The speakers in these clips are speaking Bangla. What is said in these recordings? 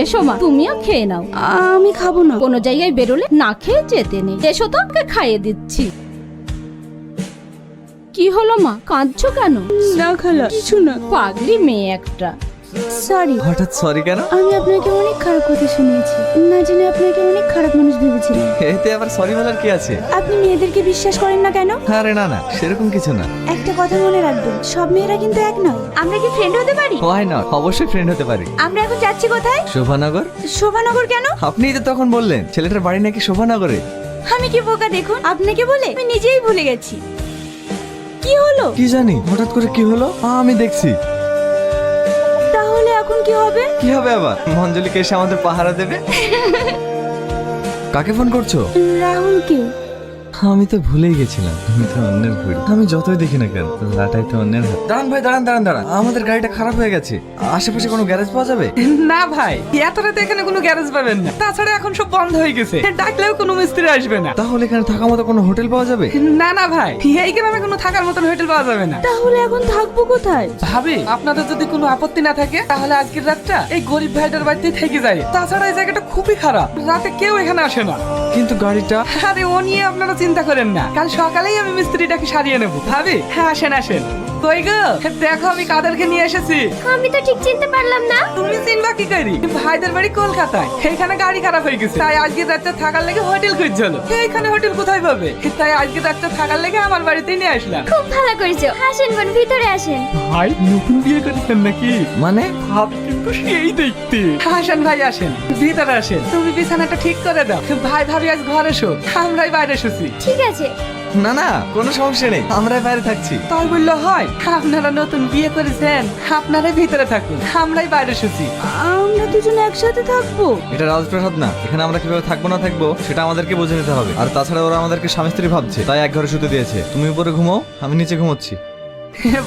এসো মা, তুমিও খেয়ে নাও। আমি খাবো না। কোনো জায়গায় বেরোলে না খেয়ে যেতে নেই। এসো তো, ওকে খাইয়ে দিচ্ছি। কি হলো মা, কাঁদছো কেন? না খালা, কিছু না। পাগলি মেয়ে একটা। সরি। হঠাৎ সরি কেন? আমি আপনাকে অনেক খারাপ কথা শুনিয়েছি, না জেনে আপনাকে অনেক খারাপ মানুষ ভেবেছিলাম। এতে আবার সরি বলার কি আছে? আপনি মেয়েদেরকে বিশ্বাস করেন না কেন? আরে না না, সেরকম কিছু না। একটা কথা মনে রাখবেন, সব মেয়েরা কিন্তু এক নয়। আমরা কি ফ্রেন্ড হতে পারি? হোয়াই নট, অবশ্যই ফ্রেন্ড হতে পারি। আমরা এখন যাচ্ছি কোথায়? শোভানগর। শোভানগর কেন? আপনিই তো তখন বললেন ছেলেটার বাড়ি নাকি শোভানগরে। আমি কি বোকা দেখুন, আপনাকে বলে আমি নিজেই ভুলে গেছি। কি হলো? কি জানি হঠাৎ করে কি হলো, আমি দেখছি। তাহলে এখন কি হবে? কি হবে আবার? মঞ্জলিকে এসে আমাদের পাহারা দেবে। কাকে ফোন করছো? রাহুলকে। আমি তো ভুলেই গেছিলাম, আমি তো অন্যের ভুল। আমি যতই দেখি না কেন, লাটাই তো অন্যের হাত। দাঁড়ান ভাই, দাঁড়ান দাঁড়ান দাঁড়ান, আমাদের গাড়িটা খারাপ হয়ে গেছে। আশেপাশে কোনো গ্যারেজ পাওয়া যাবে? না ভাই, এত রাতে এখানে কোনো গ্যারেজ পাবেন না। তাছাড়া এখন সব বন্ধ হয়ে গেছে, ডাকলেও কোনো মিস্ত্রি আসবে না। তাহলে এখানে থাকার মতো কোনো হোটেল পাওয়া যাবে? না না ভাই, এই গ্রামে কোনো থাকার মতন হোটেল পাওয়া যাবে না। তাহলে এখন থাকবো কোথায়? ভাবি, আপনাদের যদি কোনো আপত্তি না থাকে তাহলে আজকের রাতটা এই গরিব ভাইটার বাড়িতেই থেকে যায়। তাছাড়া এই জায়গাটা খুবই খারাপ, রাতে কেউ এখানে আসে না। কিন্তু গাড়িটা? আরে ও নিয়ে আপনারা চিন্তা করেন না, কাল সকালেই আমি মিস্ত্রিটাকে সারিয়ে নেবো। ভাবি, হ্যাঁ আসেন আসেন। কই গো, দেখো আমি কাদেরকে নিয়ে এসেছি। আমি তো ঠিক চিনতে পারলাম না। তুমি চিনবা কি করি? ভাইদের বাড়ি কলকাতায়, এইখানে গাড়ি খারাপ হয়ে গেছে, তাই আজকে রাতটা থাকার লেগে হোটেল খুঁজছিল। এইখানে হোটেল কোথায় পাবে, তাই আজকে রাতটা থাকার লেগে আমার বাড়িতেই নিয়ে আসলাম। খুব ভালো করেছো, আসেন বোন, ভিতরে আসেন। ভাই নতুন বিয়ে করেছেন নাকি? মানে? ভাবি কিন্তু সেই দেখতে। আসেন ভাই আসেন, ভিতরে আসেন। তুমি বিছানাটা ঠিক করে দাও। ভাই ভাবি আজ ঘরে শো, আমরাই বাইরে শুছি। ঠিক আছে। না না, কোনো সমস্যা নেই, আমরাই বাইরে থাকছি। তাই বললো হয়? আপনারা নতুন বিয়ে করেছেন, আপনারাই ভিতরে থাকুন, আমরাই বাইরে শুছি। আমরা দুজনে একসাথে থাকবো? এটা রাজপ্রাসাদ না, এখানে আমরা কিভাবে থাকবো না থাকবো সেটা আমাদেরকে বুঝে নিতে হবে। আর তাছাড়া ওরা আমাদেরকে স্বামী স্ত্রী ভাবছে, তাই এক ঘরে শুতে দিয়েছে। তুমি উপরে ঘুমাও, আমি নিচে ঘুমোচ্ছি।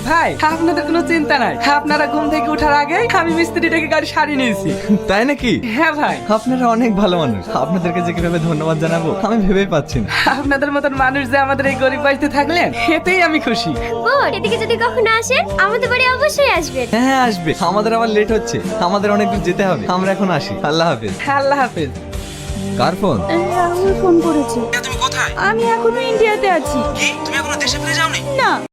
ভাই আপনাদের কোনো চিন্তা নাই, আপনারা ঘুম থেকে ওঠার আগে আমি মিস্ত্রিটাকে গাড়ি সারিয়ে নিয়েছি। তাই নাকি? হ্যাঁ ভাই, আপনারা অনেক ভালো মানুষ, আপনাদেরকে যে কিভাবে ধন্যবাদ জানাবো আমি ভেবেই পাচ্ছি না। আপনাদের মতন মানুষ যে আমাদের এই গরিব বাড়িতে থাকলেন, এতেই আমি খুশি। বোন, এদিকে যদি কখনো আসেন আমাদের বাড়ি অবশ্যই আসবেন। হ্যাঁ হ্যাঁ আসবে, আমাদের আবার লেট হচ্ছে, আমাদের অনেক দূর যেতে হবে। আমরা এখন আসি, আল্লাহ হাফেজ। আল্লাহ হাফেজ। কার ফোন? রাহুল ফোন করেছে। তুমি কোথায়? আমি এখনো ইন্ডিয়াতে আছি। কি, তুমি এখনো দেশে ফিরে যাওনি? না।